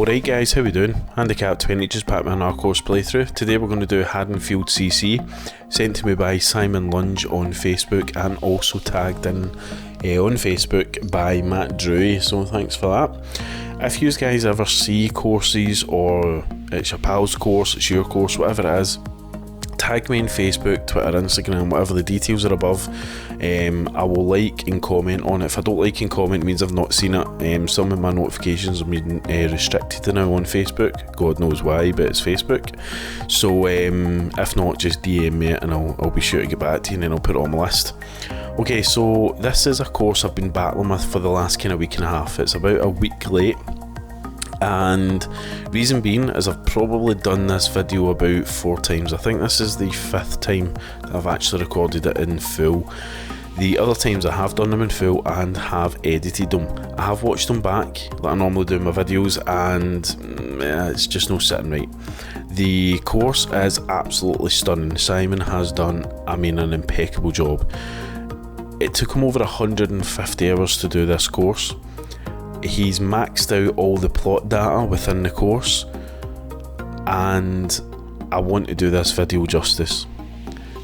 Alright guys, how we doing? AndyKapt20 just back with another course playthrough. Today we're going to do Haddonfield CC, sent to me by Simon Lunge on Facebook and also tagged in on Facebook by Matt Drewy, so thanks for that. If you guys ever see courses, or it's your pal's course, it's your course, whatever it is, tag me on Facebook, Twitter, Instagram, whatever, the details are above. I will like and comment on it. If I don't like and comment, it means I've not seen it. Some of my notifications have been restricted now on Facebook, God knows why, but it's Facebook. So if not, just DM me and I'll be sure to get back to you, and then I'll put it on my list. Okay, so this is a course I've been battling with for the last kind of week and a half. It's about a week late, and reason being is I've probably done this video about 4 times. I think this is the 5th time that I've actually recorded it in full. The other times I have done them in full and have edited them. I have watched them back like I normally do in my videos, and it's just no sitting right. The course is absolutely stunning. Simon has done, an impeccable job. It took him over 150 hours to do this course. He's maxed out all the plot data within the course, and I want to do this video justice.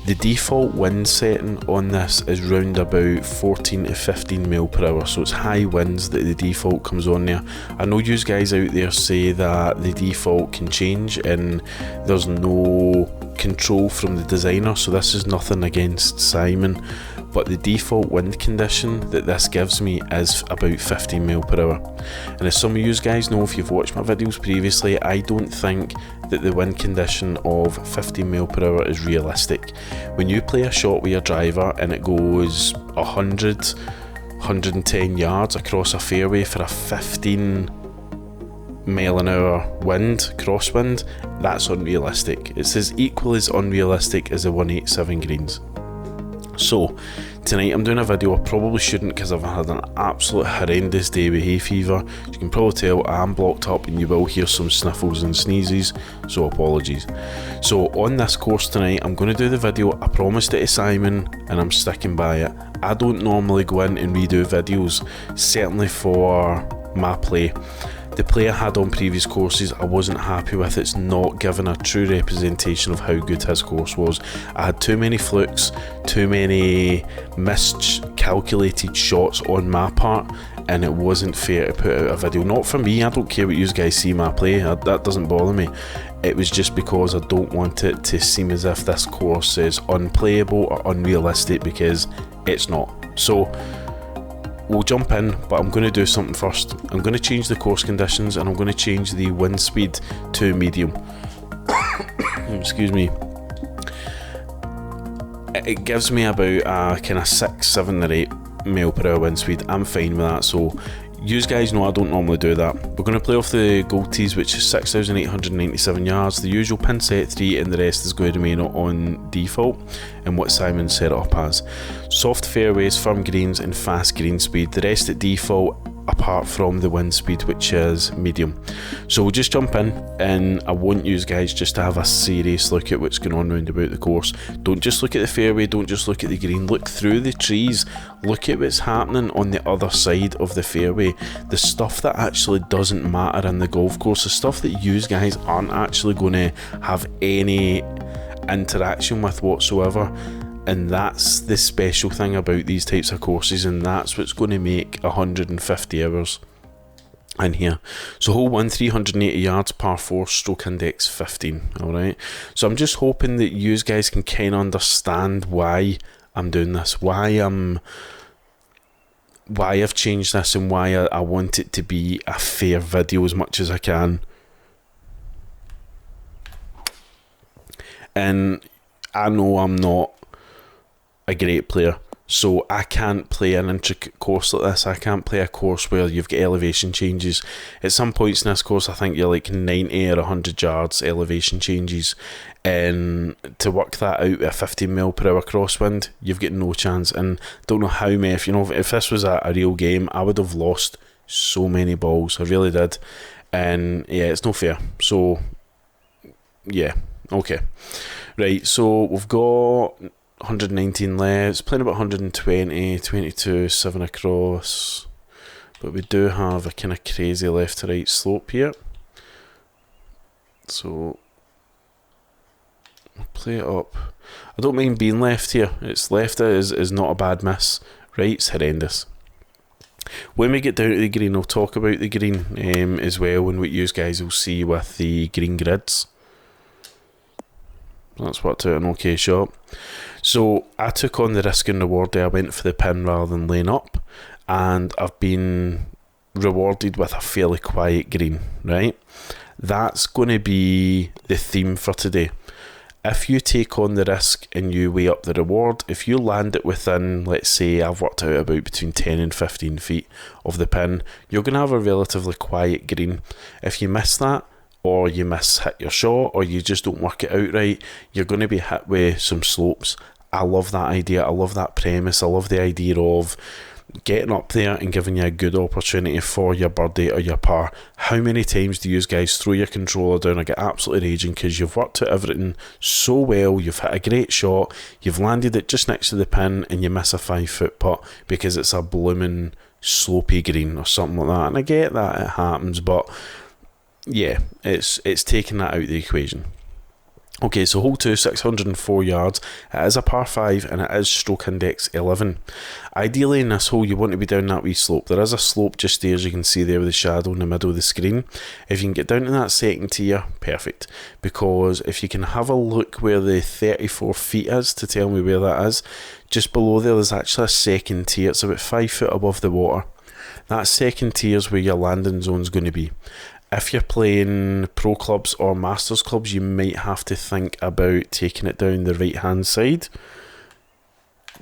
The default wind setting on this is round about 14 to 15 mile per hour, so it's high winds that the default comes on there. I know you guys out there say that the default can change and there's no control from the designer, so this is nothing against Simon, but the default wind condition that this gives me is about 15 mile per hour. And as some of you guys know, if you've watched my videos previously, I don't think that the wind condition of 15 mile per hour is realistic. When you play a shot with your driver and it goes 110 yards across a fairway for a 15 mile an hour wind, crosswind, that's unrealistic. It's as equal as unrealistic as the 187 greens. So tonight I'm doing a video I probably shouldn't, because I've had an absolute horrendous day with hay fever. You can probably tell I'm blocked up and you will hear some sniffles and sneezes, so apologies. So on this course tonight I'm going to do the video. I promised it to Simon and I'm sticking by it. I don't normally go in and redo videos, certainly for my play. The play I had on previous courses I wasn't happy with. It's not giving a true representation of how good his course was. I had too many flukes, too many miscalculated shots on my part, and it wasn't fair to put out a video. Not for me, I don't care what you guys see my play, that doesn't bother me. It was just because I don't want it to seem as if this course is unplayable or unrealistic, because it's not. So we'll jump in, but I'm going to do something first. I'm going to change the course conditions and I'm going to change the wind speed to medium. Excuse me. It gives me about kind of 6, 7 or 8 mile per hour wind speed. I'm fine with that. So you guys know I don't normally do that. We're going to play off the gold tees, which is 6,897 yards, the usual pin set 3, and the rest is going to remain on default and what Simon set it up as. Soft fairways, firm greens and fast green speed. The rest at default, apart from the wind speed, which is medium. So we'll just jump in, and I want you guys just to have a serious look at what's going on round about the course. Don't just look at the fairway, don't just look at the green, look through the trees, look at what's happening on the other side of the fairway. The stuff that actually doesn't matter in the golf course, the stuff that you guys aren't actually going to have any interaction with whatsoever. And that's the special thing about these types of courses, and that's what's going to make 150 hours in here. So hole 1, 380 yards, par 4, stroke index 15. Alright, so I'm just hoping that you guys can kind of understand why I'm doing this, why I've changed this, and why I want it to be a fair video as much as I can. And I know I'm not a great player, so I can't play an intricate course like this. I can't play a course where you've got elevation changes. At some points in this course I think you're like 90 or 100 yards elevation changes, and to work that out at 15 mile per hour crosswind, you've got no chance. And don't know how many, if this was a real game, I would have lost so many balls. I really did. And yeah, it's no fair. So yeah, okay, right, so we've got 119 left, playing about 120, 22, 7 across, but we do have a kind of crazy left to right slope here. So I'll play it up. I don't mind being left here. It's left is not a bad miss. Right's horrendous. When we get down to the green, I'll talk about the green as well, and what you guys will see with the green grids. That's worked out an okay shot. So I took on the risk and reward there. I went for the pin rather than laying up, and I've been rewarded with a fairly quiet green, right? That's going to be the theme for today. If you take on the risk and you weigh up the reward, if you land it within, let's say, I've worked out about between 10 and 15 feet of the pin, you're going to have a relatively quiet green. If you miss that, or you hit your shot, or you just don't work it out right, you're going to be hit with some slopes. I love that idea. I love that premise. I love the idea of getting up there and giving you a good opportunity for your birdie or your par. How many times do you guys throw your controller down or get absolutely raging because you've worked out everything so well, you've hit a great shot, you've landed it just next to the pin, and you miss a 5-foot putt because it's a blooming slopey green or something like that? And I get that it happens, but yeah, it's taking that out of the equation. Okay, so hole 2, 604 yards. It is a par 5 and it is stroke index 11. Ideally in this hole you want to be down that wee slope. There is a slope just there, as you can see there with the shadow in the middle of the screen. If you can get down to that second tier, perfect. Because if you can have a look where the 34 feet is to tell me where that is, just below there's actually a second tier. It's about 5 foot above the water. That second tier is where your landing zone is going to be. If you're playing pro clubs or masters clubs, you might have to think about taking it down the right hand side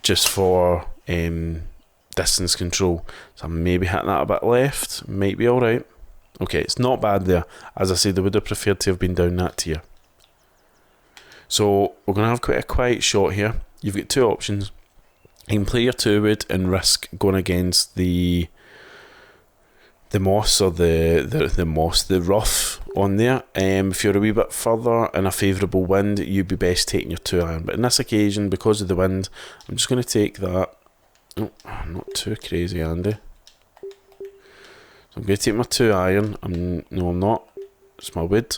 just for distance control. So maybe hitting that a bit left, might be alright. Okay, it's not bad there. As I said, I would have preferred to have been down that tier. So we're going to have quite a quiet shot here. You've got two options. You can play your 2-wood and risk going against the moss, or the rough on there. If you're a wee bit further in a favourable wind, you'd be best taking your 2-iron. But in this occasion, because of the wind, I'm just going to take that. Oh, not too crazy, Andy. So I'm going to take my 2-iron. No, I'm not. It's my wood.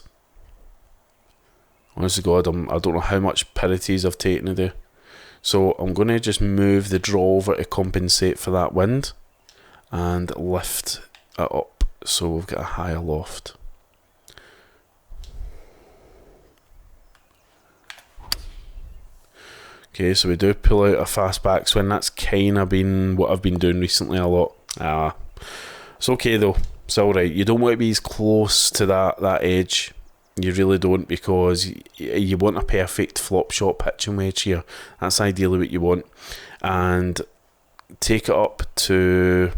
Honest to God, I don't know how much pirities I've taken today. So I'm going to just move the draw over to compensate for that wind and lift it up so we've got a higher loft. Okay, so we do pull out a fast backswing. That's kind of been what I've been doing recently a lot. It's okay though, it's alright. You don't want to be as close to that edge. You really don't, because you want a perfect flop shot pitching wedge here. That's ideally what you want. And take it up to...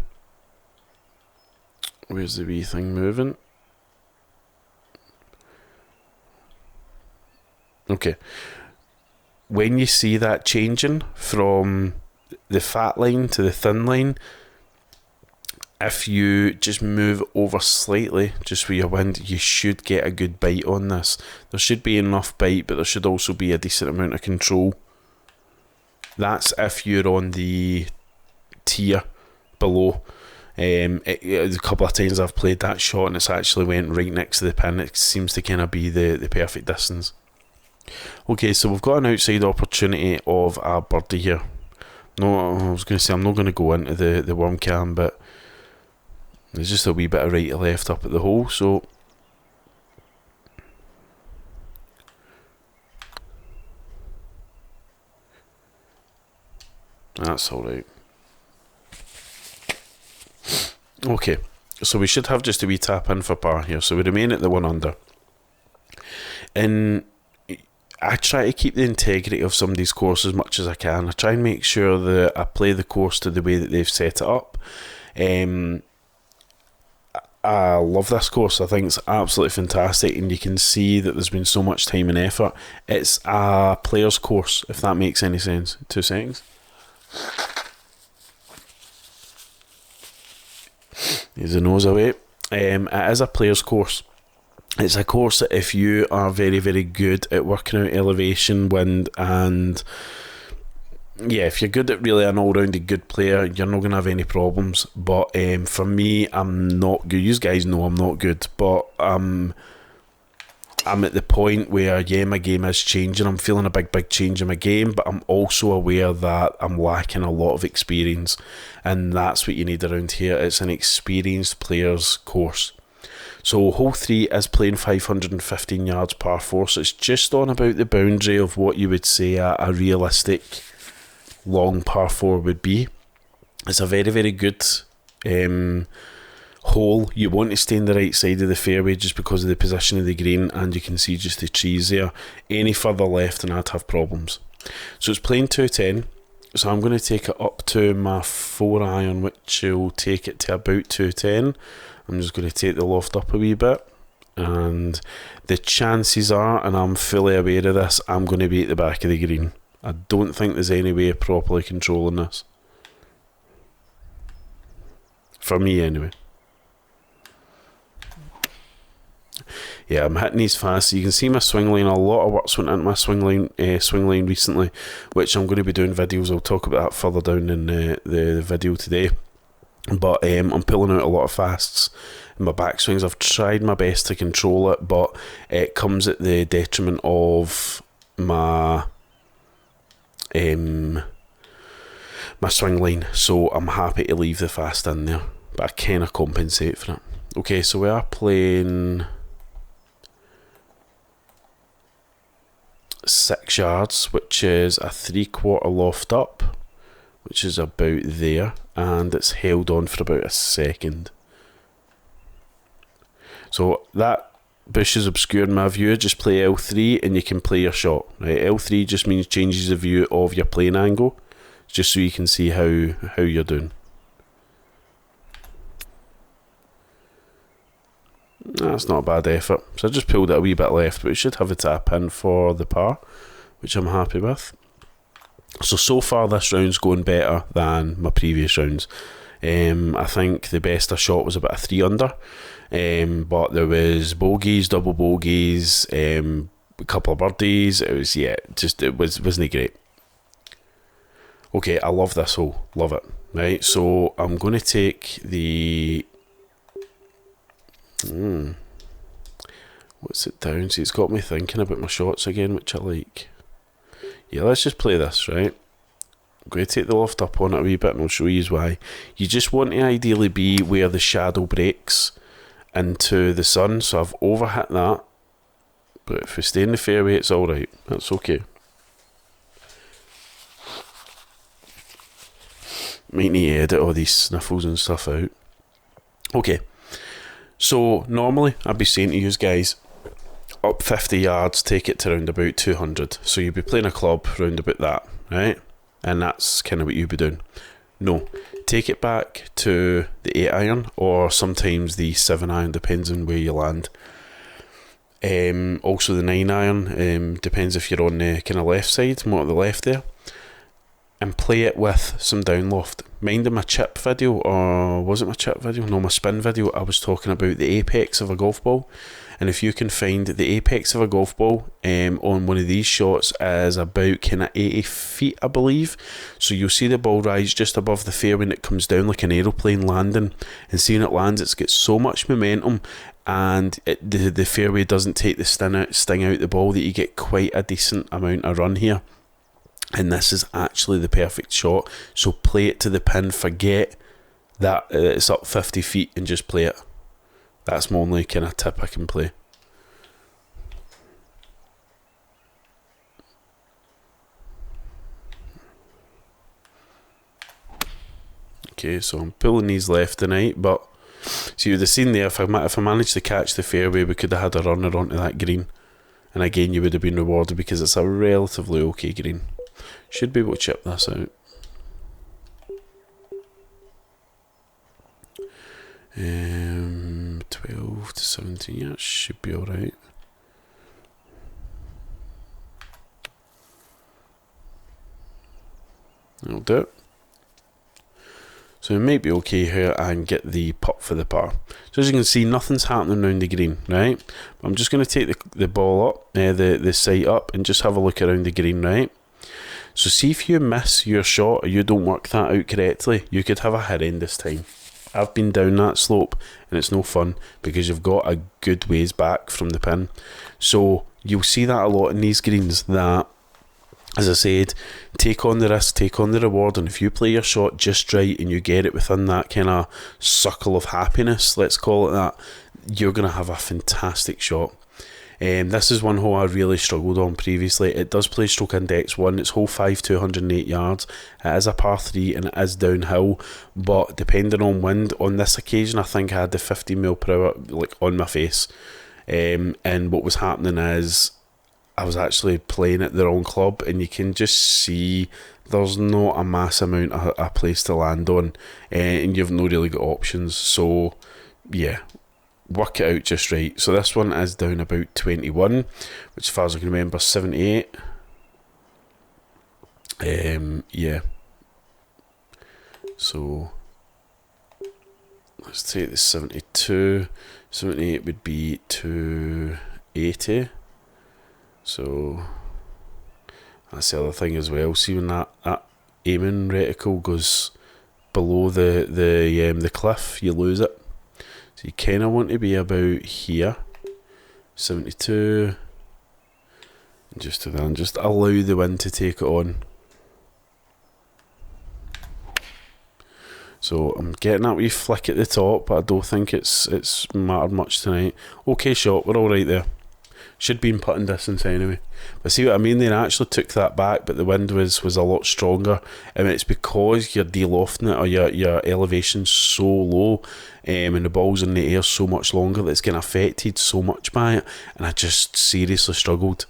Where's the wee thing moving? Okay. When you see that changing from the fat line to the thin line, if you just move over slightly, just with your wind, you should get a good bite on this. There should be enough bite, but there should also be a decent amount of control. That's if you're on the tier below. A couple of times I've played that shot and it's actually went right next to the pin. It seems to kind of be the perfect distance. Okay, so we've got an outside opportunity of a birdie here. No, I was going to say I'm not going to go into the worm cam, but there's just a wee bit of right to left up at the hole, so that's alright. Okay, so we should have just a wee tap in for par here, so we remain at the 1 under. And I try to keep the integrity of somebody's course as much as I can. I try and make sure that I play the course to the way that they've set it up. I love this course. I think it's absolutely fantastic, and you can see that there's been so much time and effort. It's a player's course, if that makes any sense. 2 seconds. Here's the nose away. It is a player's course. It's a course that if you are very, very good at working out elevation, wind, and yeah, if you're good at really an all-rounded good player, you're not going to have any problems. But for me, I'm not good. You guys know I'm not good, but I'm at the point where, yeah, my game is changing. I'm feeling a big change in my game, but I'm also aware that I'm lacking a lot of experience, and that's what you need around here. It's an experienced player's course. So hole 3 is playing 515 yards par 4, so it's just on about the boundary of what you would say a realistic long par 4 would be. It's a very good hole. You want to stay on the right side of the fairway just because of the position of the green, and you can see just the trees there. Any further left and I'd have problems. So it's playing 210, so I'm going to take it up to my 4 iron, which will take it to about 210. I'm just going to take the loft up a wee bit, and the chances are, and I'm fully aware of this, I'm going to be at the back of the green. I don't think there's any way of properly controlling this. For me anyway. Yeah, I'm hitting these fast. You can see my swing line. A lot of work's went into my swing line recently, which I'm going to be doing videos. I'll talk about that further down in the video today. But I'm pulling out a lot of fasts in my backswings. I've tried my best to control it, but it comes at the detriment of my my swing line. So I'm happy to leave the fast in there, but I kind compensate for it. Okay, so we are playing 6 yards, which is a 3/4 loft up, which is about there, and it's held on for about a second. So that bush is obscuring my view. Just play L3 and you can play your shot. Right, L3 just means changes the view of your playing angle, just so you can see how you're doing. That's not a bad effort. So I just pulled it a wee bit left, but we should have a tap in for the par, which I'm happy with. So far this round's going better than my previous rounds. I think the best I shot was about a 3 under, but there was bogeys, double bogeys, a couple of birdies. It was, yeah, just it wasn't great. Okay, I love this hole, love it. Right, so I'm going to take the what's it down? See, it's got me thinking about my shots again, which I like. Yeah, let's just play this, right? I'm going to take the loft up on it a wee bit, and I'll show you why. You just want to ideally be where the shadow breaks into the sun, so I've overhit that, but if we stay in the fairway, it's alright. That's okay. Might need to edit all these sniffles and stuff out. Okay, so normally I'd be saying to you guys, up 50 yards, take it to round about 200. So you'd be playing a club round about that, right? And that's kind of what you'd be doing. No, take it back to the 8 iron, or sometimes the 7 iron, depends on where you land. Also the 9 iron, depends if you're on the kind of left side, more to the left there. And play it with some down loft. Mind in my chip video, or was it my chip video? No, my spin video, I was talking about the apex of a golf ball. And if you can find the apex of a golf ball on one of these shots is about kind of 80 feet, I believe. So you'll see the ball rise just above the fairway and it comes down like an aeroplane landing. And seeing it lands, it's got so much momentum, and the fairway doesn't take the sting out the ball, that you get quite a decent amount of run here. And this is actually the perfect shot. So play it to the pin, forget that it's up 50 feet and just play it. That's my only kind of tip I can play. Okay, so I'm pulling these left tonight, but so you would have seen there, if I managed to catch the fairway, we could have had a runner onto that green. And again, you would have been rewarded because it's a relatively okay green. Should be able to chip this out. 12 to 17, yeah, it should be alright. That'll do it. So we might be okay here and get the putt for the par. So as you can see, nothing's happening around the green, right? I'm just going to take the ball up, the sight up, and just have a look around the green, right? So see if you miss your shot or you don't work that out correctly, you could have a horrendous time. I've been down that slope and it's no fun because you've got a good ways back from the pin. So you'll see that a lot in these greens, that, as I said, take on the risk, take on the reward, and if you play your shot just right and you get it within that kind of circle of happiness, let's call it that, you're going to have a fantastic shot. This is one hole I really struggled on previously. It does play stroke index 1. It's hole 5, 208 yards. It is a par 3 and it is downhill, but depending on wind, on this occasion I think I had the 15 mile per hour like on my face. And what was happening is I was actually playing at the wrong club, and you can just see there's not a mass amount of a place to land on, and you've not really got options. So yeah, work it out just right. So this one is down about 21, which as far as I can remember 78. Yeah, so let's take the 72. 78 would be 280. So that's the other thing as well. See, when that aiming reticle goes below the cliff, you lose it. So you kind of want to be about here, 72, and just do that, and just allow the wind to take it on. So I'm getting that wee flick at the top, but I don't think it's mattered much tonight. Okay shot, we're all right there. Should be in putting distance anyway. But see what I mean? They actually took that back, but the wind was a lot stronger. And it's because you're de-lofting it, or your elevation's so low, and the ball's in the air so much longer that it's getting affected so much by it. And I just seriously struggled.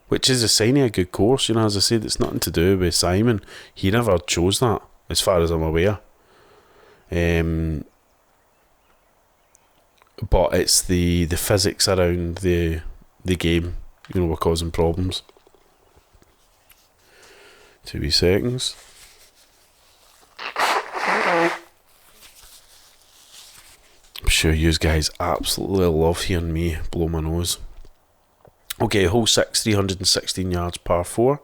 Which is a sign of a good course. You know, as I said, it's nothing to do with Simon. He never chose that, as far as I'm aware. But it's the physics around the game, you know, were causing problems. 2 wee seconds. I'm sure you guys absolutely love hearing me blow my nose. Okay, hole 6, 316 yards, par 4.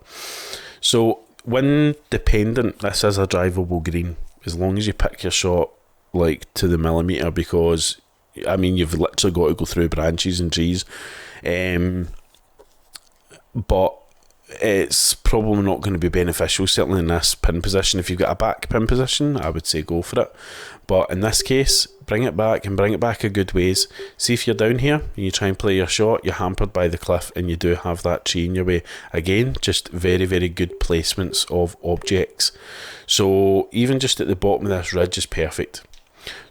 So, wind dependent, this is a drivable green, as long as you pick your shot like to the millimetre, because I mean, you've literally got to go through branches and trees, but it's probably not going to be beneficial, certainly in this pin position. If you've got a back pin position, I would say go for it, but in this case, bring it back, and bring it back a good ways. See, if you're down here and you try and play your shot, you're hampered by the cliff and you do have that tree in your way. Again, just very, very good placements of objects. So even just at the bottom of this ridge is perfect.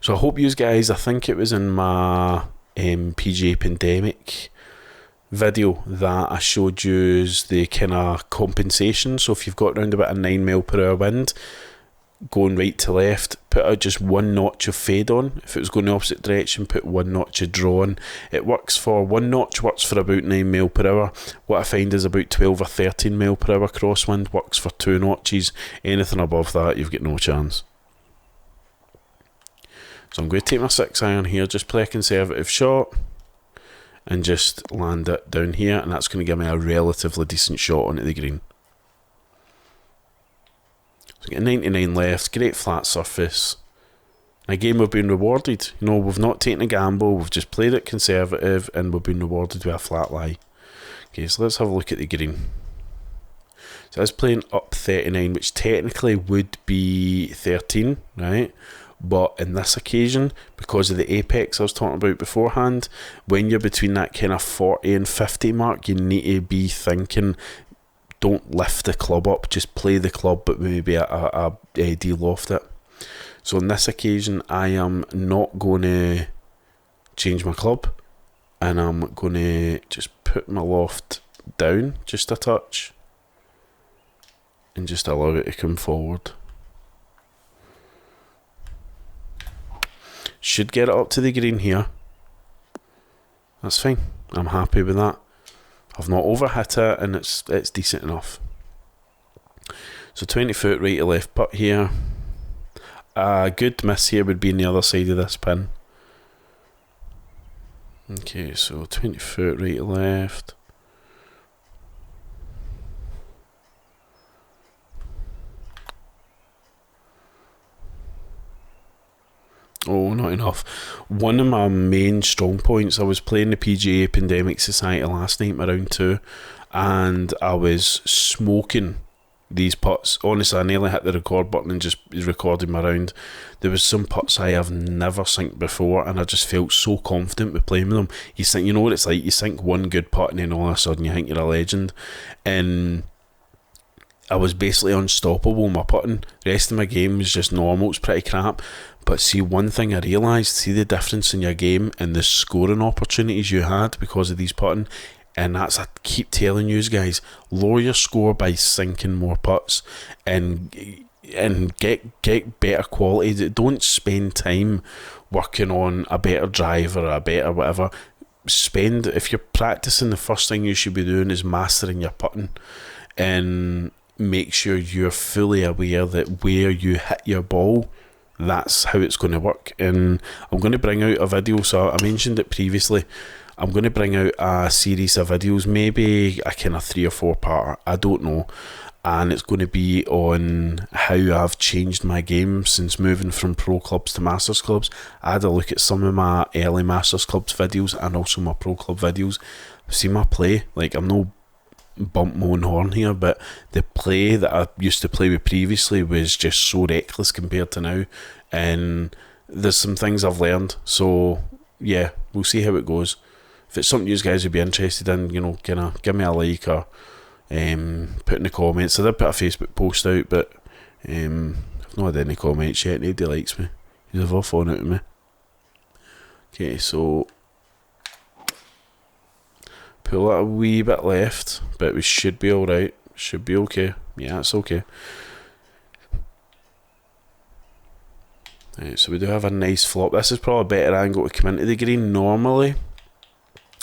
So I hope you guys, I think it was in my PGA Pandemic video that I showed you the kind of compensation. So if you've got around about a 9 mile per hour wind going right to left, put out just 1 notch of fade on. If it was going the opposite direction, put 1 notch of draw on. It works for 1 notch, works for about 9 mile per hour. What I find is about 12 or 13 mile per hour crosswind works for 2 notches. Anything above that, you've got no chance. So I'm going to take my 6 iron here, just play a conservative shot, and just land it down here, and that's going to give me a relatively decent shot onto the green. So get 99 left, great flat surface. And again, we've been rewarded. You know, we've not taken a gamble, we've just played it conservative, and we've been rewarded with a flat lie. Okay, so let's have a look at the green. So I was playing up 39, which technically would be 13, right? But in this occasion, because of the apex I was talking about beforehand, when you're between that kind of 40 and 50 mark, you need to be thinking, don't lift the club up, just play the club, but maybe a de-loft it. So on this occasion, I am not going to change my club, and I'm going to just put my loft down just a touch, and just allow it to come forward. Should get it up to the green here. That's fine. I'm happy with that. I've not overhit it, and it's decent enough. So 20 foot right to left putt here. A good miss here would be on the other side of this pin. Okay, so 20 foot right to left. Oh, not enough. One of my main strong points, I was playing the PGA Pandemic Society last night, my round 2, and I was smoking these putts. Honestly, I nearly hit the record button and just recorded my round. There was some putts I have never synced before, and I just felt so confident with playing with them. You think, you know what it's like, you sink one good putt and then all of a sudden you think you're a legend. And I was basically unstoppable in my putting. The rest of my game was just normal, it's pretty crap. But see, one thing I realised, see the difference in your game and the scoring opportunities you had because of these putting. And that's, I keep telling you guys, lower your score by sinking more putts and get better quality. Don't spend time working on a better drive or a better whatever. If you're practicing, the first thing you should be doing is mastering your putting, and make sure you're fully aware that where you hit your ball, that's how it's going to work. And I'm going to bring out a video, so I mentioned it previously, I'm going to bring out a series of videos, maybe a kind of 3 or 4 part, I don't know, and it's going to be on how I've changed my game since moving from pro clubs to masters clubs. I had a look at some of my early masters clubs videos and also my pro club videos. See my play, like, I'm no bump my own horn here, but the play that I used to play with previously was just so reckless compared to now, and there's some things I've learned, so yeah, we'll see how it goes. If it's something you guys would be interested in, you know, kind of give me a like or put in the comments. I did put a Facebook post out, but I've not had any comments yet. Nobody likes me. You've all fallen out of me. Okay, so pull it a wee bit left, but we should be alright. Should be okay. Yeah, it's okay. Right, so we do have a nice flop. This is probably a better angle to come into the green. Normally,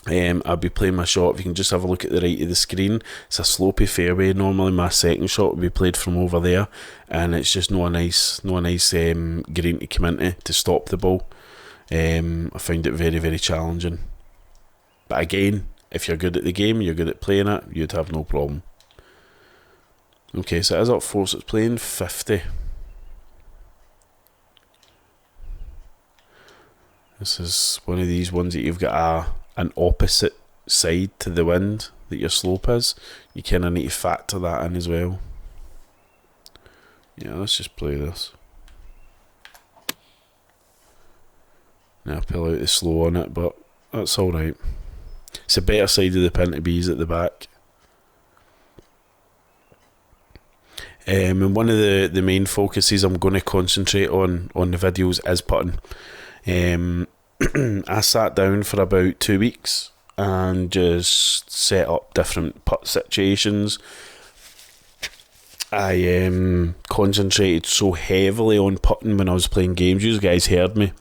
I'll be playing my shot. If you can just have a look at the right of the screen, it's a slopey fairway. Normally my second shot would be played from over there, and it's just no nice green to come into to stop the ball. I find it very, very challenging, but again, if you're good at the game, you're good at playing it, you'd have no problem. Okay, so it is up 4, so it's playing 50. This is one of these ones that you've got an opposite side to the wind that your slope is. You kind of need to factor that in as well. Yeah, let's just play this. Now pull out the slow on it, but that's alright. It's a better side of the pin to be at the back. And one of the main focuses I'm going to concentrate on the videos is putting. I sat down for about 2 weeks and just set up different putt situations. I concentrated so heavily on putting when I was playing games. You guys heard me.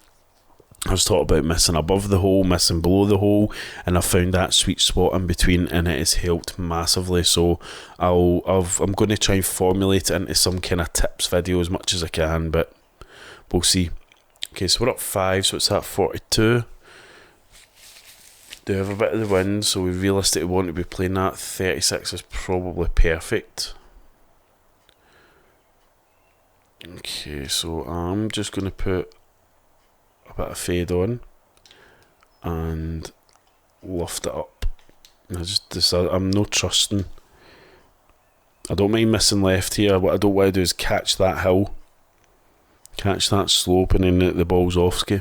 I was talking about missing above the hole, missing below the hole, and I found that sweet spot in between, and it has helped massively. So I'm going to try and formulate it into some kind of tips video as much as I can, but we'll see. Okay, so we're up 5, so it's at 42. Do have a bit of the wind, so we realistically want to be playing that. 36 is probably perfect. Okay, so I'm just going to put a bit of fade on and lift it up. I'm not trusting. I don't mind missing left here. What I don't want to do is catch that hill, catch that slope, and then the ball's off ski.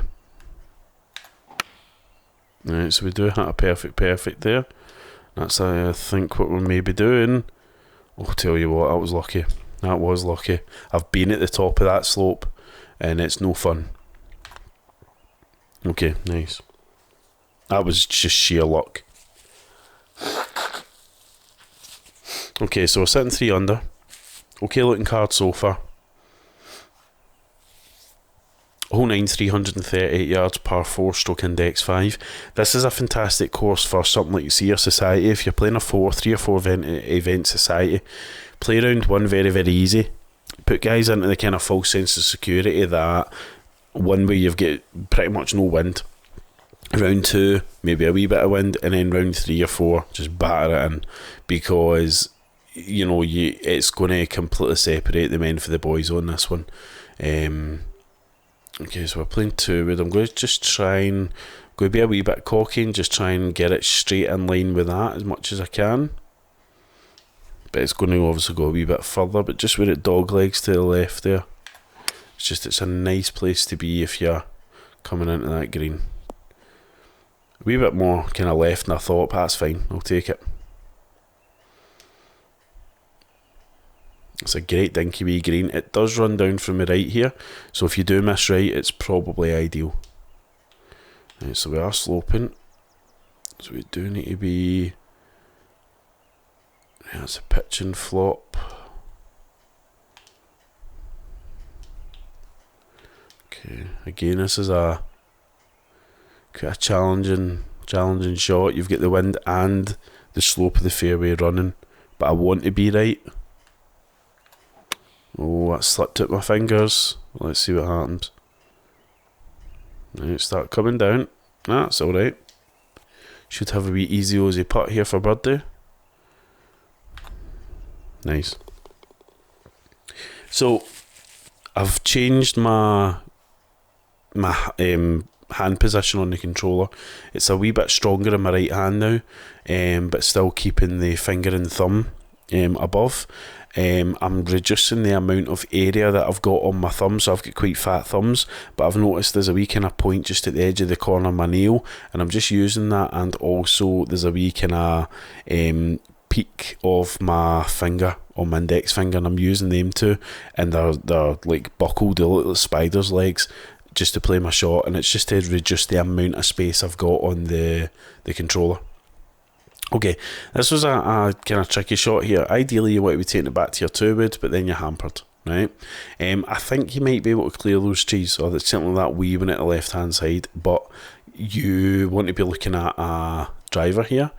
Right, so we do have a perfect there. That's I think what we're maybe doing. I'll tell you what, that was lucky. That was lucky. I've been at the top of that slope and it's no fun. Okay, nice. That was just sheer luck. Okay, so we're sitting 3 under. Okay looking card so far. Hole 9, 338 yards, par 4, stroke index 5. This is a fantastic course for something like Senior Society. If you're playing 3 or 4 event society, play round 1 very, very easy. Put guys into the kind of false sense of security that one where you've got pretty much no wind. Round 2, maybe a wee bit of wind, and then round 3 or 4, just batter it in, because you know it's going to completely separate the men for the boys on this one. Okay, so we're playing 2 wood. I'm going to just try and be a wee bit cocky and just try and get it straight in line with that as much as I can. But it's going to obviously go a wee bit further, but just where it dog legs to the left there. It's a nice place to be if you're coming into that green. A wee bit more kind of left than I thought, but that's fine. I'll take it. It's a great dinky wee green. It does run down from the right here, so if you do miss right, it's probably ideal. Right, so we are sloping, so we do need to be... Yeah, it's a pitch and flop. Okay, again, this is quite a challenging shot. You've got the wind and the slope of the fairway running, but I want to be right. Oh, that slipped out my fingers. Let's see what happens. Right, start coming down. That's alright. Should have a wee easy Aussie putt here for birdie. Nice. So I've changed my hand position on the controller. It's a wee bit stronger in my right hand now, but still keeping the finger and thumb above. I'm reducing the amount of area that I've got on my thumb, so I've got quite fat thumbs, but I've noticed there's a wee kind of point just at the edge of the corner of my nail, and I'm just using that, and also there's a wee kind of peak of my finger on my index finger, and I'm using them too, and they're like buckled, they look like spider's legs, just to play my shot, and it's just to reduce the amount of space I've got on the controller. Okay, this was a kind of tricky shot here. Ideally you want to be taking it back to your 2 wood, but then you're hampered, right? I think you might be able to clear those trees, or there's something that wee one at the left hand side, but you want to be looking at a driver here,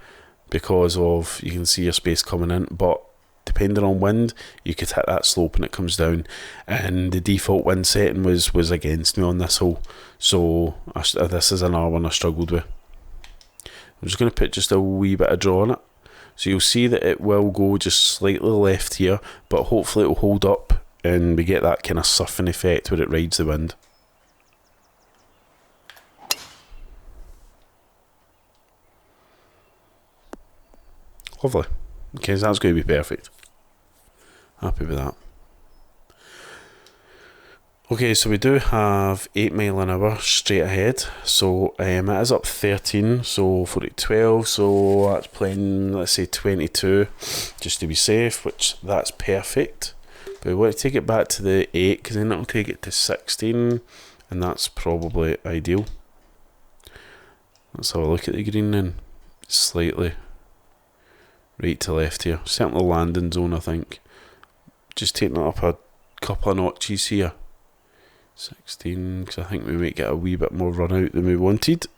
because of, you can see your space coming in, but depending on wind, you could hit that slope and it comes down, and the default wind setting was against me on this hole, so this is another one I struggled with. I'm just going to put just a wee bit of draw on it, so you'll see that it will go just slightly left here, but hopefully it will hold up and we get that kind of surfing effect where it rides the wind. Lovely. Okay, so that's going to be perfect. Happy with that. Okay, so we do have 8 mile an hour straight ahead, so it is up 13, so 40-12, so that's playing, let's say 22, just to be safe, which that's perfect. But we want to take it back to the 8, because then it'll take it to 16, and that's probably ideal. Let's have a look at the green then. Slightly right to left here, certainly landing zone I think. Just taking it up a couple of notches here. 16, because I think we might get a wee bit more run out than we wanted,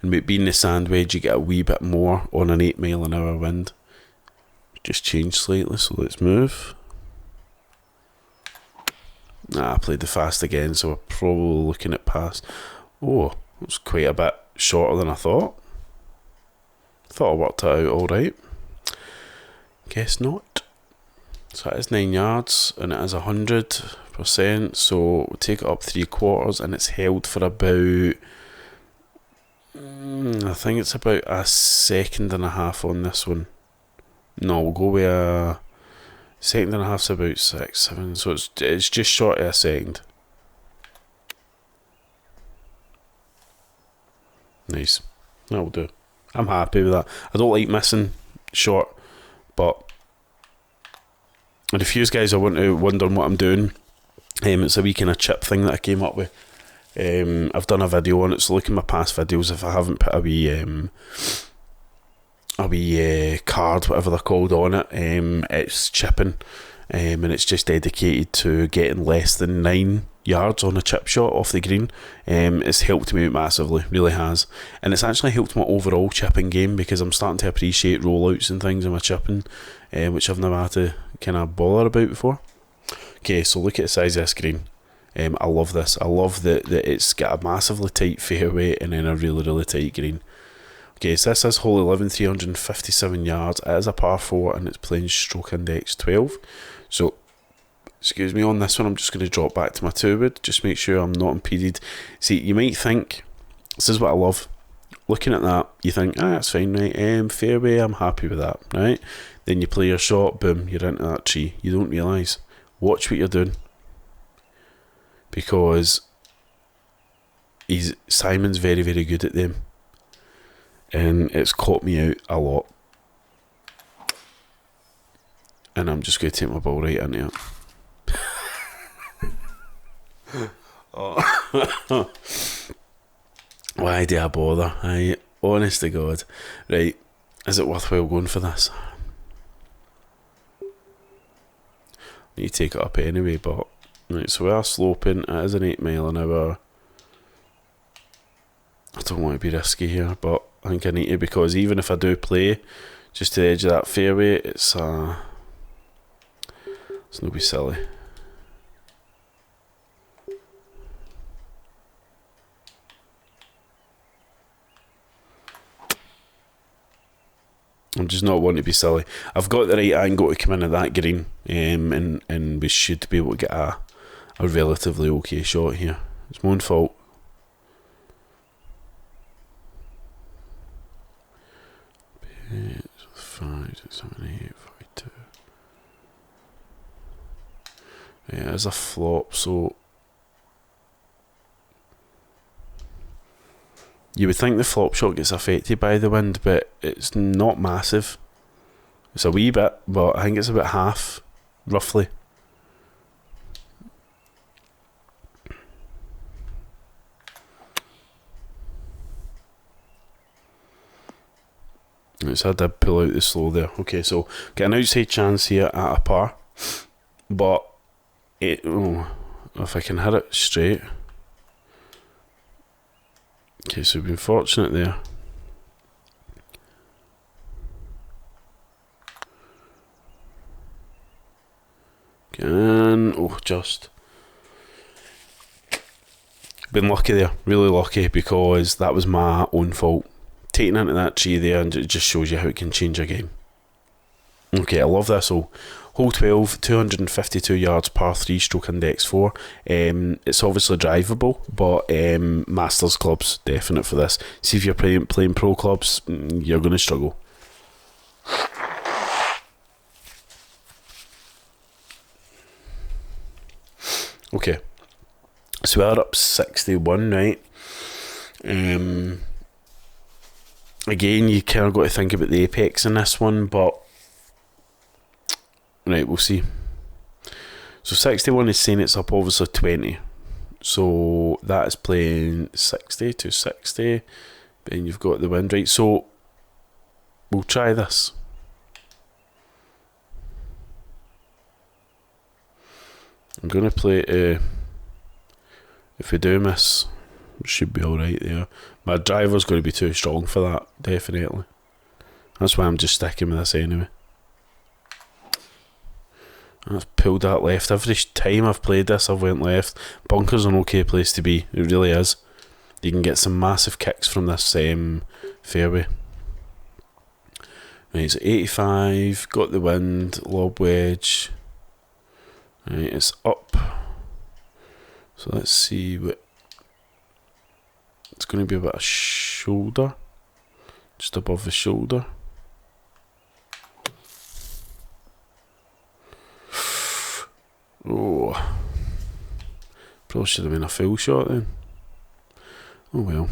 and being the sand wedge you get a wee bit more on an 8 mile an hour wind. Just changed slightly, so let's move. I played the fast again, so we're probably looking at past. Oh, it was quite a bit shorter than I thought. Thought I worked it out alright. Guess not. So it is 9 yards and it is 100%, so we'll take it up 3/4 and it's held for about, I think it's about a second and a half on this one. No, we'll go with a second and a half's about 6, 7, so it's just short of a second. Nice, that'll do. I'm happy with that. I don't like missing short, but and if you guys are wondering what I'm doing, it's a wee kind of chip thing that I came up with. I've done a video on it, so look at my past videos if I haven't put a wee card, whatever they're called, on it. It's chipping, and it's just dedicated to getting less than 9 yards on a chip shot off the green. It's helped me out massively, really has, and it's actually helped my overall chipping game, because I'm starting to appreciate rollouts and things in my chipping, which I've never had to kind of bother about before. Okay, so look at the size of this green. I love this. I love that it's got a massively tight fairway and then a really, really tight green. Okay, so this is hole 11, 357 yards. It is a par 4 and it's playing stroke index 12. So Excuse me, on this one I'm just going to drop back to my 2-wood, just make sure I'm not impeded. See, you might think, this is what I love, looking at that, you think, that's fine, right, fairway, I'm happy with that, right? Then you play your shot, boom, you're into that tree. You don't realise, watch what you're doing, because Simon's very, very good at them, and it's caught me out a lot. And I'm just going to take my ball right into it. Oh. Why do I bother? Honest to God. Right, is it worthwhile going for this? I need to take it up anyway, but right, so we are sloping. It is an 8 mile an hour. I don't want to be risky here, but I think I need to, because even if I do play just to the edge of that fairway, it's no be silly. I'm just not wanting to be silly. I've got the right angle to come in at that green, and we should be able to get a relatively okay shot here. It's my own fault. Five, 6, 7, 8, 5, 2. Yeah, there's a flop, so you would think the flop shot gets affected by the wind, but it's not massive. It's a wee bit, but I think it's about half, roughly. So I did pull out the slow there. Okay, so get an outside chance here at a par, but if I can hit it straight. Okay, so we've been fortunate there. Just been lucky there, really lucky, because that was my own fault. Taking into that tree there, and it just shows you how it can change a game. Okay, I love this. So, hole 12, 252 yards, par 3, stroke index 4. It's obviously drivable, but Masters clubs, definite for this. See, if you're playing pro clubs, you're going to struggle. Okay, so we're up 61, right? Again, you kind of got to think about the apex in this one, but right, we'll see. So 61 is saying it's up obviously 20, so that is playing 60 to 60. Then you've got the wind, right? So we'll try this. I'm gonna play if we do miss, it should be alright there. My driver's going to be too strong for that, definitely. That's why I'm just sticking with this anyway. I've pulled that left. Every time I've played this, I've went left. Bunker's an okay place to be. It really is. You can get some massive kicks from this fairway. Right, so 85. Got the wind. Lob wedge. Right, it's up. So let's see what... It's going to be about a shoulder, just above the shoulder. Oh, probably should have been a full shot then. Oh well.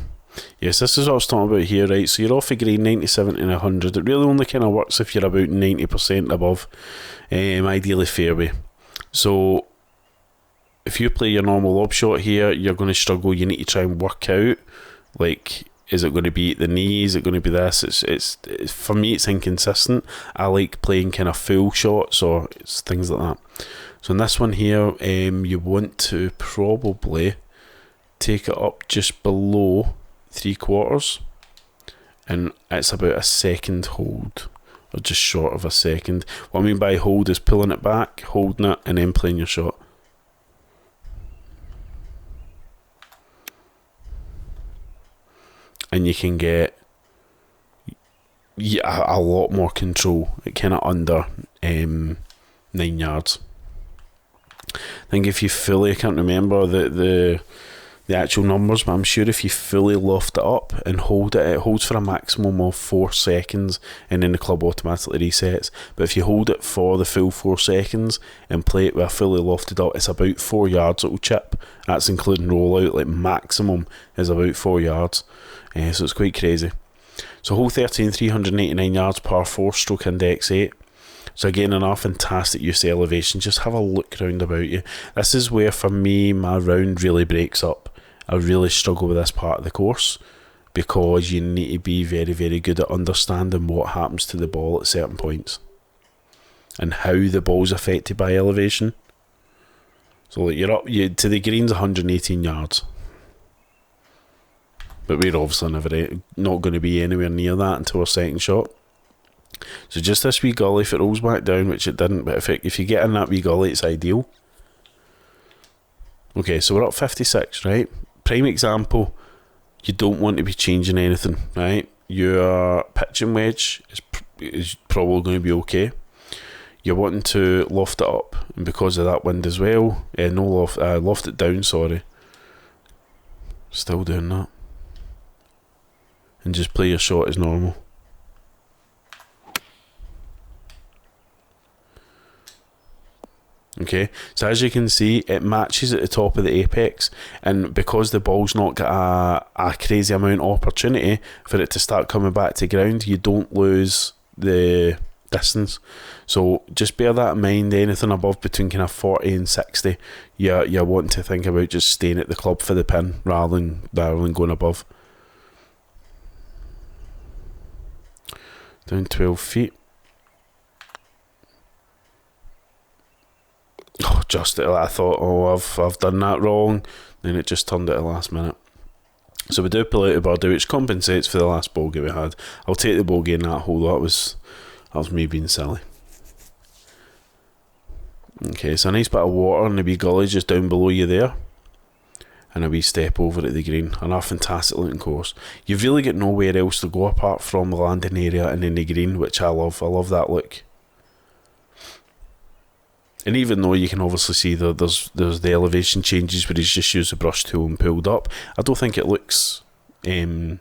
Yes, this is what I was talking about here, right? So you're off a green 97 and 100. It really only kind of works if you're about 90% above, ideally fairway. So if you play your normal lob shot here, you're going to struggle. You need to try and work out, like, is it going to be at the knee? Is it going to be this? It's for me, it's inconsistent. I like playing kind of full shots or it's things like that. So in this one here, you want to probably take it up just below 3/4, and it's about a second hold, or just short of a second. What I mean by hold is pulling it back, holding it, and then playing your shot. And you can get a lot more control at kind of under 9 yards. I think if you fully, I can't remember the actual numbers, but I'm sure if you fully loft it up and hold it, it holds for a maximum of 4 seconds, and then the club automatically resets. But if you hold it for the full 4 seconds and play it with a fully lofted up, it's about 4 yards it will chip. That's including rollout, like maximum is about 4 yards. So it's quite crazy. So hole 13, 389 yards, par 4, stroke index 8. So again, another fantastic use of elevation. Just have a look round about you. This is where, for me, my round really breaks up. I really struggle with this part of the course, because you need to be very, very good at understanding what happens to the ball at certain points and how the ball's affected by elevation. So like, you're up to the green's 118 yards, but we're obviously not going to be anywhere near that until our second shot. So just this wee gully, if it rolls back down, which it didn't, but if you get in that wee gully, it's ideal. Okay, so we're up 56, right? Prime example, you don't want to be changing anything, right? Your pitching wedge is probably going to be okay. You're wanting to loft it up, and because of that wind as well, loft it down, sorry. Still doing that. And just play your shot as normal. Okay, so as you can see, it matches at the top of the apex, and because the ball's not got a crazy amount of opportunity for it to start coming back to ground, you don't lose the distance. So just bear that in mind. Anything above between kind of 40 and 60, you're wanting to think about just staying at the club for the pin rather than going above. Down 12 feet. Oh, just I thought, I've done that wrong. Then it just turned at the last minute. So we do pull out a birdie, which compensates for the last bogey we had. I'll take the bogey in that hole. That was me being silly. Okay, so a nice bit of water in the wee gully just down below you there, and a wee step over at the green. Another fantastic looking course. You've really got nowhere else to go apart from the landing area and then the green, which I love. I love that look. And even though you can obviously see there's the elevation changes where he's just used the brush tool and pulled up, I don't think it looks as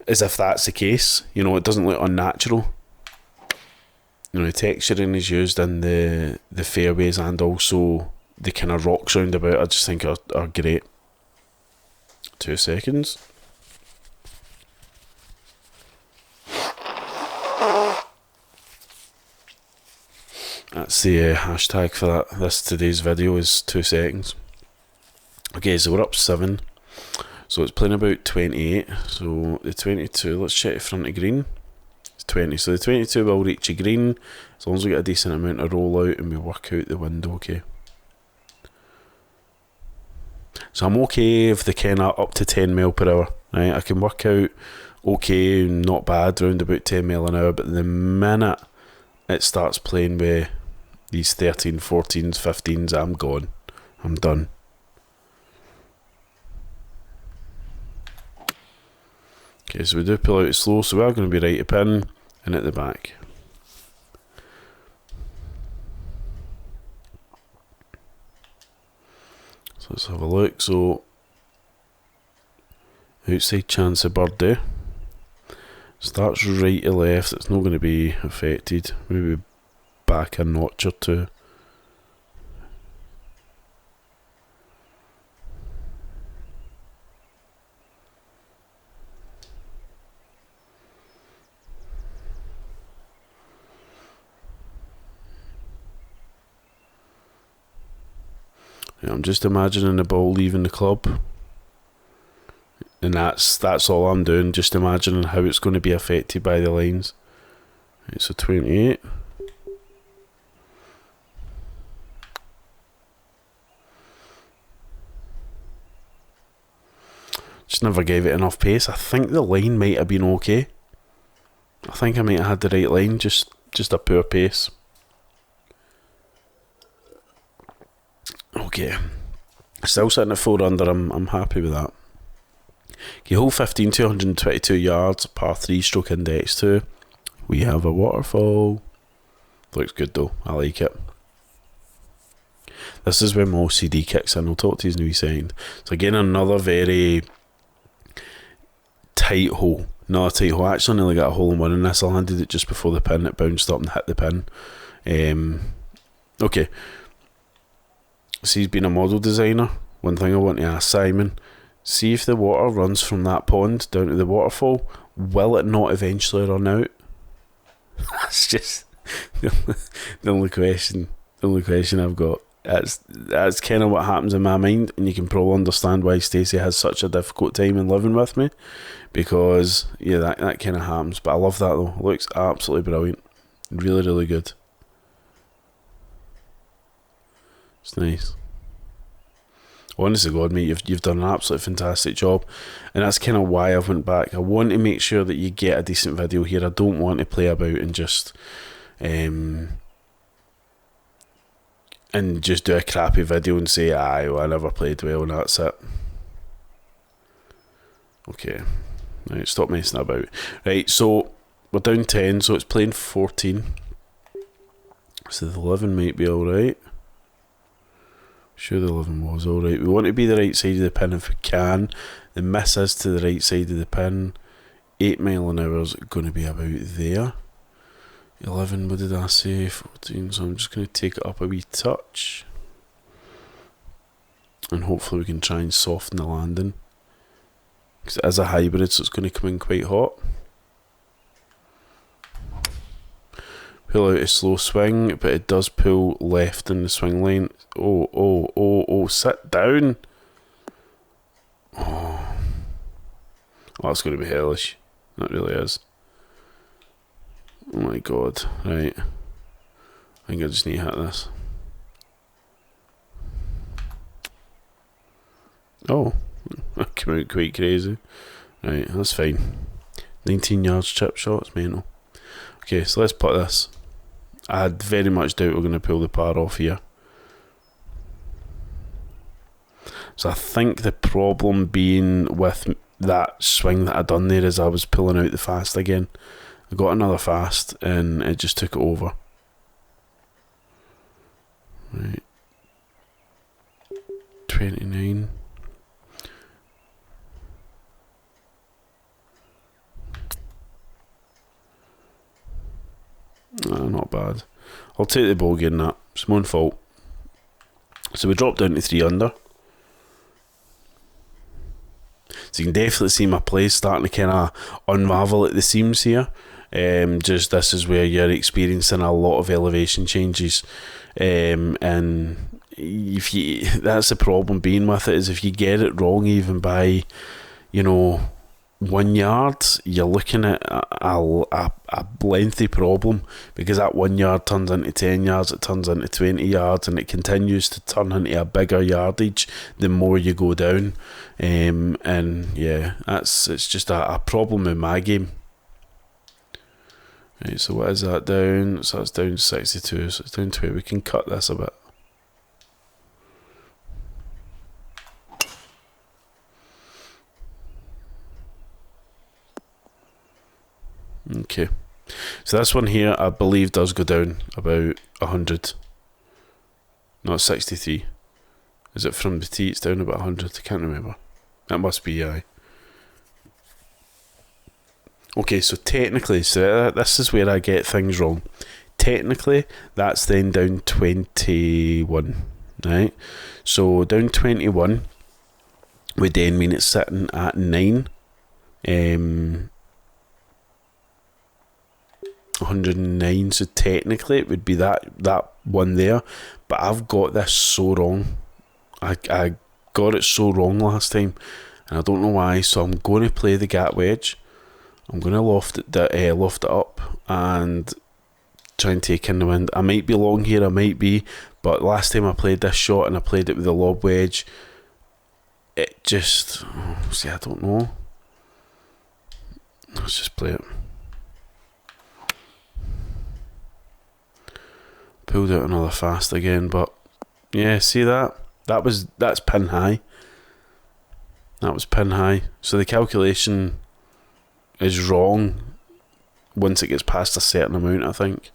if that's the case. You know, it doesn't look unnatural. You know, the texturing is used in the fairways, and also the kind of rocks round about, I just think are great. 2 seconds. That's the hashtag for today's video is 2 seconds. Okay, so we're up 7. So it's playing about 28. So the 22, let's check the front of green. It's 20. So the 22 will reach a green as long as we get a decent amount of rollout and we work out the wind okay. So I'm okay with the kind of up to 10 mile per hour. Right? I can work out okay, not bad, around about 10 mile an hour, but the minute it starts playing with these 13, 14s, 15s, I'm gone. I'm done. Okay, so we do pull out slow, so we are going to be right up in and at the back. So let's have a look. So outside chance of birdie. Starts right to left, it's not going to be affected. Maybe back a notch or two. Yeah, I'm just imagining the ball leaving the club. And that's all I'm doing, just imagining how it's going to be affected by the lines. Right, so 28. Just never gave it enough pace. I think the line might have been okay. I think I might have had the right line, just a poor pace. Okay. Still sitting at 4 under, I'm happy with that. Okay, hole 15, 222 yards, par 3, stroke index 2. We have a waterfall. Looks good though, I like it. This is when my OCD kicks in. I'll talk to you in a wee second. So again, another very tight hole. Not a tight hole. I actually nearly got a hole in one in this. I landed it just before the pin. It bounced up and hit the pin. Okay. So he's been a model designer. One thing I want to ask Simon, see if the water runs from that pond down to the waterfall, will it not eventually run out? That's just the only question I've got. That's kind of what happens in my mind, and you can probably understand why Stacey has such a difficult time in living with me, because yeah, that kind of happens. But I love that though. It looks absolutely brilliant. Really, really good. It's nice. Honestly, God, mate, you've done an absolutely fantastic job, and that's kind of why I went back. I want to make sure that you get a decent video here. I don't want to play about and just do a crappy video and say, well, I never played well, and that's it. Okay, right, stop messing about. Right, so we're down 10, so it's playing 14. So the 11 might be alright. Sure, the 11 was alright. We want to be the right side of the pin if we can. The miss is to the right side of the pin. 8 mile an hour is going to be about there. 11, what did I say? 14, so I'm just going to take it up a wee touch. And hopefully we can try and soften the landing. Because it is a hybrid, so it's going to come in quite hot. Pull out a slow swing, but it does pull left in the swing lane. Oh, sit down. Oh, that's going to be hellish. That really is. Oh my God. Right. I think I just need to hit this. Oh, that came out quite crazy. Right, that's fine. 19 yards chip shot, it's mental. Okay, so let's put this. I very much doubt we're going to pull the par off here. So I think the problem being with that swing that I done there is I was pulling out the fast again. I got another fast and it just took it over. Right. 29. Not bad. I'll take the bogey in that. It's my own fault. So we dropped down to 3 under. So you can definitely see my play starting to kind of unravel at the seams here. Just this is where you're experiencing a lot of elevation changes, and if you, that's the problem being with it, is if you get it wrong even by 1 yard, you're looking at a lengthy problem, because that 1 yard turns into 10 yards, it turns into 20 yards, and it continues to turn into a bigger yardage the more you go down. And yeah, it's just a problem in my game. Right, so what is that down? So that's down 62, so it's down to where we can cut this a bit. Okay, so this one here I believe does go down about 100, not 63. Is it from the tee? It's down about 100, I can't remember. That must be aye. Okay, so technically, so this is where I get things wrong. Technically, that's then down 21, right? So down 21 would then mean it's sitting at 9. 109, so technically it would be that one there, but I've got this so wrong. I got it so wrong last time, and I don't know why. So I'm going to play the gap wedge. I'm going to loft it up and try and take in the wind. I might be long here, I might be, but last time I played this shot and I played it with a lob wedge, it just, see, I don't know. Let's just play it. Pulled out another fast again, but yeah, see that's pin high. That was pin high. So the calculation is wrong once it gets past a certain amount, I think.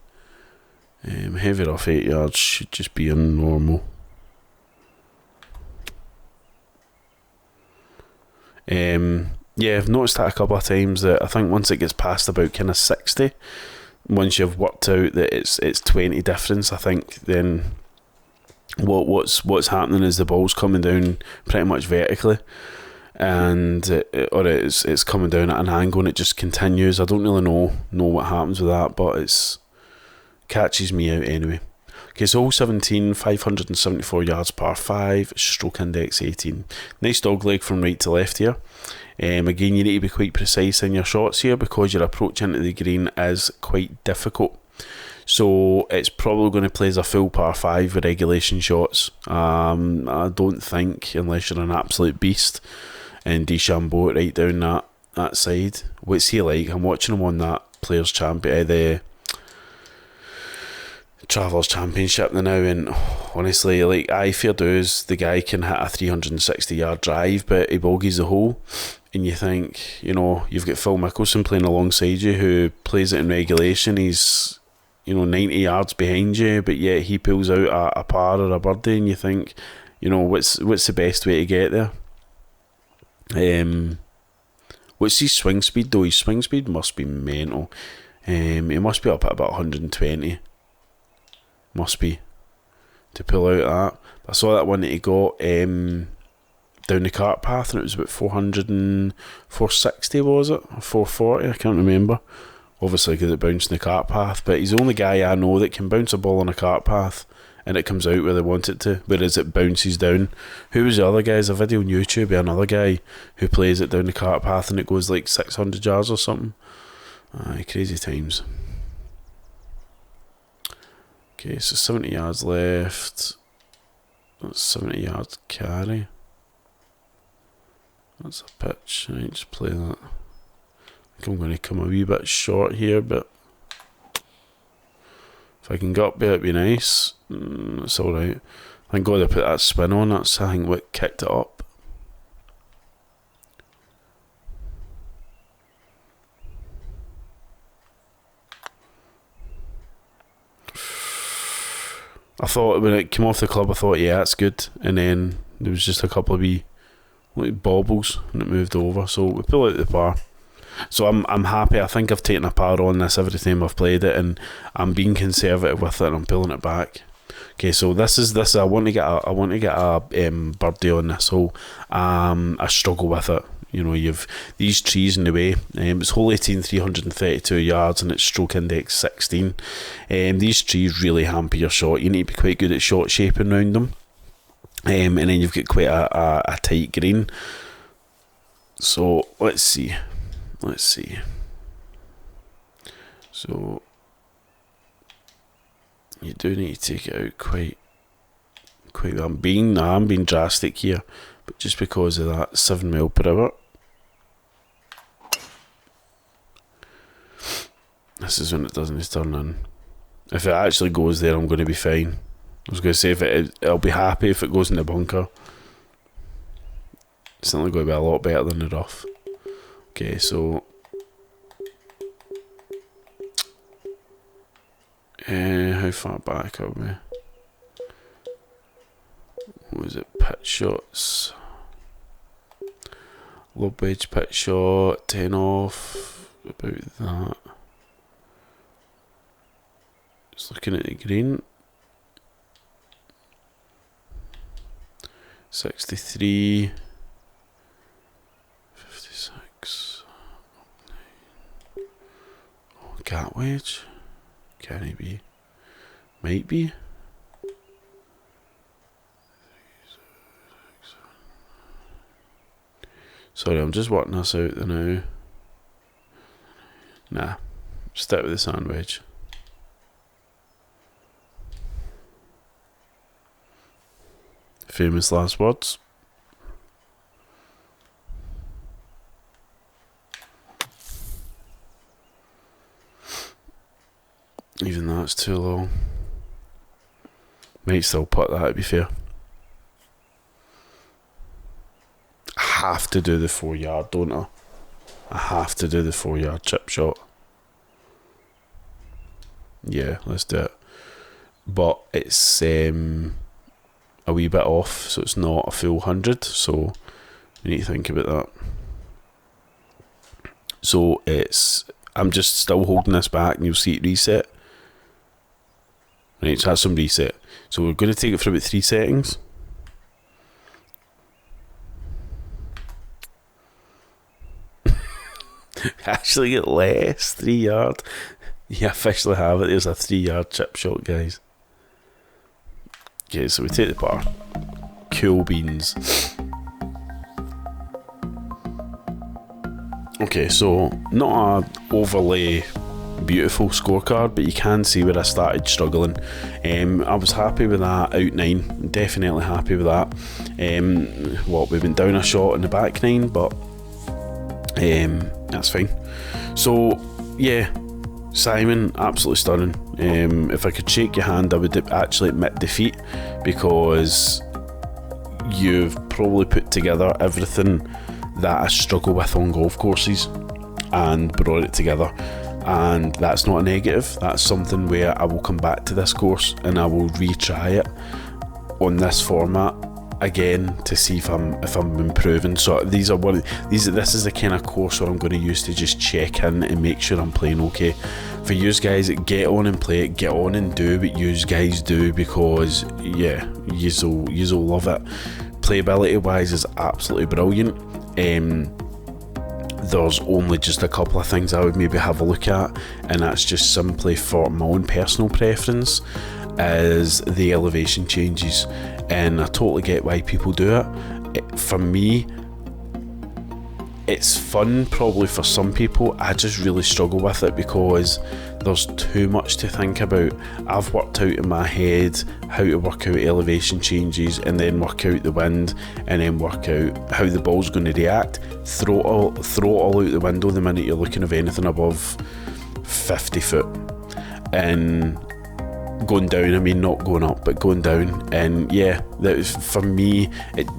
Heavy rough 8 yards should just be normal. Yeah, I've noticed that a couple of times, that I think once it gets past about kind of 60, once you've worked out that it's 20 difference, I think then what's happening is the ball's coming down pretty much vertically, and it's coming down at an angle and it just continues. I don't really know what happens with that, but it's catches me out anyway. Okay, so hole 17, 574 yards par 5, stroke index 18. Nice dog leg from right to left here. Again, you need to be quite precise in your shots here because your approach into the green is quite difficult. So it's probably going to play as a full par 5 with regulation shots. I don't think, unless you're an absolute beast, and DeChambeau it right down that side. What's he like? I'm watching him on that Players' Champion, the Travellers' Championship now, and honestly, like, I fear does the guy can hit a 360 yard drive, but he bogeys the hole, and you think, you've got Phil Mickelson playing alongside you who plays it in regulation. He's 90 yards behind you, but yet he pulls out a par or a birdie, and you think, what's the best way to get there? What's his swing speed though? His swing speed must be mental. He must be up at about 120. Must be, to pull out that. I saw that one that he got down the cart path, and it was about 460, was it? Or 440, I can't remember. Obviously because it bounced in the cart path, but he's the only guy I know that can bounce a ball on a cart path and it comes out where they want it to, whereas it bounces down. Who was the other guy? There's a video on YouTube of another guy who plays it down the cart path and it goes like 600 yards or something. Crazy times. Okay, so 70 yards left. That's 70 yards carry. That's a pitch. I need to play that. I think I'm going to come a wee bit short here, but if I can get up there, it'd be nice. It's alright. Thank God I put that spin on. That's, I think, what kicked it up. I thought when it came off the club, I thought, yeah, that's good. And then there was just a couple of wee bobbles and it moved over. So we pull out the par. So I'm happy. I think I've taken a par on this every time I've played it, and I'm being conservative with it, and I'm pulling it back. Okay, so this is I want to get a birdie on this hole. I struggle with it. You've these trees in the way. It's hole 18, 332 yards, and it's stroke index 16. These trees really hamper your shot. You need to be quite good at shot shaping around them. And then you've got quite a tight green. So let's see. So you do need to take it out quite. I'm being drastic here, but just because of that 7 mile per hour. This is when it doesn't turn in. If it actually goes there, I'm going to be fine. I was going to say I'll be happy if it goes in the bunker. It's not going to be a lot better than the rough. Okay, so how far back are we? What was it? Pit shots. Low wedge pit shot, 10 off. About that. Just looking at the green. 63. 56. Oh, cat wedge. Can he be? Might be. Sorry, I'm just working this out now. Nah, stick with the sand wedge. Famous last words. Even that's too low. Might still put that, to be fair. I have to do the 4 yard, don't I? I have to do the 4 yard chip shot. Yeah, let's do it. but it's a wee bit off, so it's not a full 100, so you need to think about that. So I'm just still holding this back, and you'll see it reset. Right, so that's some reset. So we're going to take it for about 3 settings. Actually get less, 3 yard. You officially have it. There's a 3 yard chip shot, guys. Okay, so we take the bar. Cool beans. Okay, so not a overly beautiful scorecard, but you can see where I started struggling. I was happy with that out 9, definitely happy with that. We went down a shot in the back 9, but that's fine. So yeah, Simon, absolutely stunning. If I could shake your hand, I would actually admit defeat, because you've probably put together everything that I struggle with on golf courses and brought it together. And that's not a negative, that's something where I will come back to this course and I will retry it on this format again to see if I'm improving. So this is the kind of course where I'm going to use to just check in and make sure I'm playing okay. For you guys, get on and play it, get on and do what you guys do, because yeah, you'll love it. Playability wise is absolutely brilliant. There's only just a couple of things I would maybe have a look at, and that's just simply for my own personal preference, is the elevation changes. And I totally get why people do it. For me, it's fun probably for some people. I just really struggle with it because there's too much to think about. I've worked out in my head how to work out elevation changes, and then work out the wind, and then work out how the ball's going to react. Throw it all out the window the minute you're looking at anything above 50 foot. And going down, I mean not going up, but going down. And yeah, that was, for me,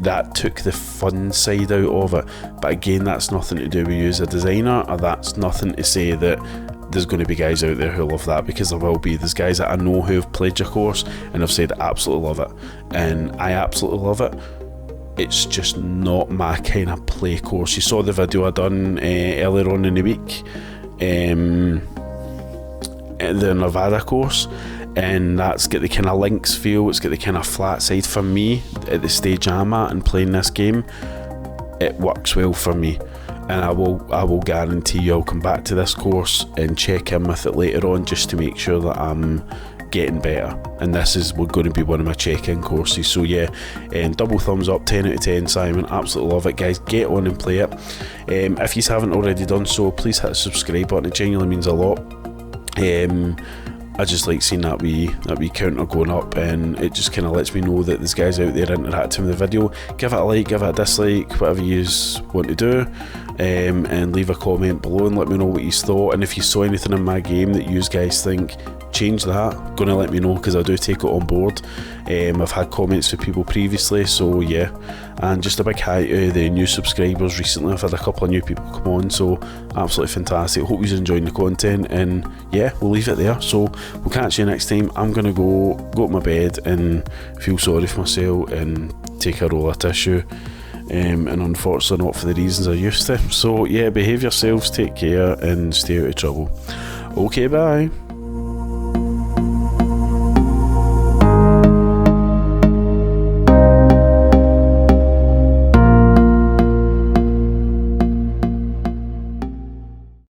that took the fun side out of it. But again, that's nothing to do with you as a designer, or that's nothing to say that there's going to be guys out there who love that, because there will be. There's guys that I know who have played your course and have said absolutely love it, and I absolutely love it. It's just not my kind of play course. You saw the video I done earlier on in the week, the Nevada course, and that's got the kind of links feel, it's got the kind of flat side. For me, at the stage I'm at and playing this game, it works well for me. And I will guarantee you I'll come back to this course and check in with it later on, just to make sure that I'm getting better. And this is going to be one of my check-in courses. So yeah, double thumbs up, 10 out of 10 Simon, absolutely love it guys. Get on and play it. If you haven't already done so, please hit the subscribe button, it genuinely means a lot. I just like seeing that wee counter going up, and it just kind of lets me know that there's guys out there interacting with the video. Give it a like, give it a dislike, whatever you want to do, and leave a comment below and let me know what you thought. And if you saw anything in my game that you guys think change that, gonna let me know, because I do take it on board. I've had comments from people previously, so yeah. And just a big hi to the new subscribers recently. I've had a couple of new people come on, so absolutely fantastic. Hope you're enjoying the content, and yeah, we'll leave it there. So we'll catch you next time. I'm gonna go to my bed and feel sorry for myself and take a roll of tissue, and unfortunately not for the reasons I used to. So yeah, behave yourselves, take care, and stay out of trouble. Okay, bye.